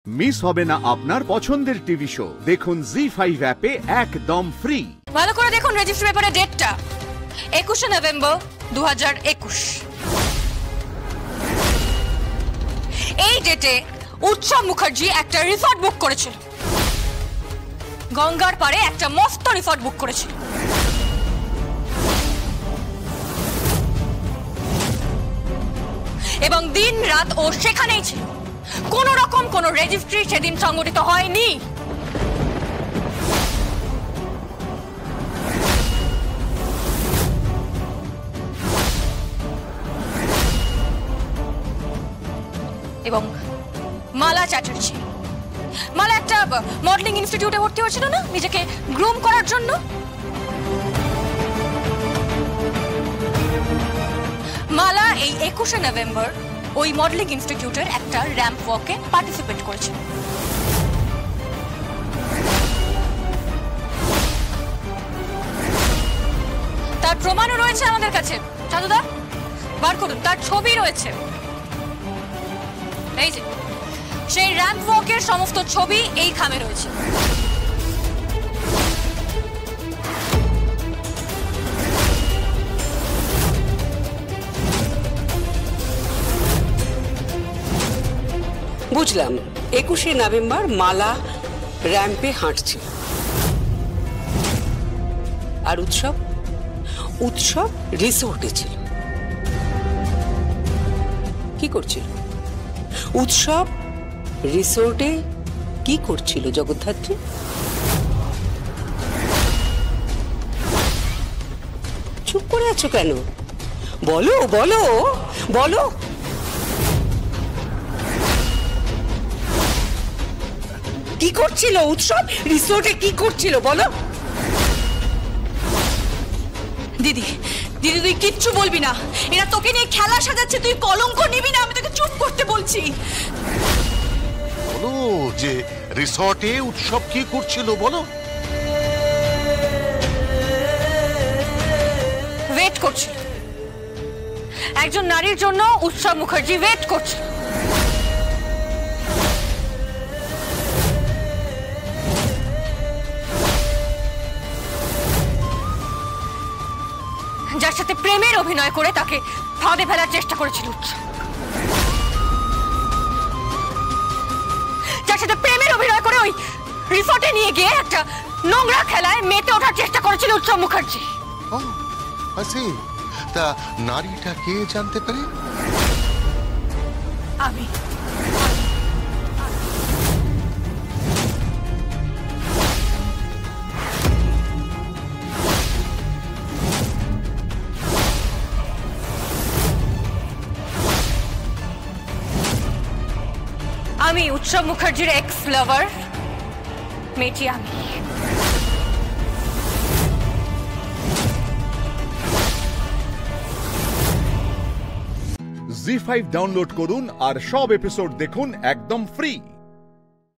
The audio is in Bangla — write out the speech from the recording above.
মিস হবে না আপনার পছন্দের টিভি শো। দেখুন জি5 অ্যাপে একদম ফ্রি। ভালো করে দেখুন রেজিস্ট্রি পেপারের ডেটটা 21শে নভেম্বর 2021। এই ডেটে উৎসব মুখার্জি একটা রিসর্ট বুক করেছিল, গঙ্গার পাড়ে একটা মস্ত রিসর্ট বুক করেছিল। এবং দিন রাত ও সেখানেই ছিল। কোন রকম কোন রেজিস্ট্রি সেদিন সংগঠিত হয়নি। এবং মালা চ্যাটার্জি, মালা একটা মডেলিং ইনস্টিটিউটে ভর্তি হয়েছিল না নিজেকে গ্রুম করার জন্য। মালা এই 21শে নভেম্বর ওই মডেলিং ইনস্টিটিউটের একটা র্যাম্প ওয়াকে পার্টিসিপেট করেছিল। তার প্রমাণও রয়েছে আমাদের কাছে। সাধুদা বার করুন, তার ছবি রয়েছে। এই যে সেই র্যাম্প ওয়াকের সমস্ত ছবি এই খামে রয়েছে। বুঝলাম 21শে নভেম্বর মালা র্যাম্পে হাঁটছিল। আর উৎসব রিসোর্টে ছিল। কি করছিল উৎসব? রিসোর্টে কি করছিল জগদ্ধাত্রী? চুপ করে আছো কেন? বলো বলো বলো। কি করছিল উৎসব? রিসোর্টে কি করছিল বলো? দিদি দিদি তুই কিচ্ছু বলবি না। এরা তোকে নিয়ে খেলা সাজাচ্ছে, তুই কলঙ্ক নিবি না। আমি তোকে চুপ করতে বলছি। বলো যে রিসর্টে উৎসব কি করছিল বলো। ওয়েট করছিল। একজন নারীর জন্য উৎসব মুখার্জি ওয়েট করছিল। যার সাথে প্রেমের অভিনয় করে তাকে ফাঁদে ফেলার চেষ্টা করেছিল উৎসব। যার সাথে প্রেমের অভিনয় করে ওই রিসর্টে নিয়ে গিয়ে একটা নোংরা খেলায় মেতে ওঠার চেষ্টা করেছিল উৎসব মুখার্জি। তা নারীটা কে জানতে পারে? আমি। আমি উৎসব মুখার্জির এক্স লাভার, মেয়েটি আমি। জি5 ডাউনলোড করুন আর সব এপিসোড দেখুন একদম ফ্রি।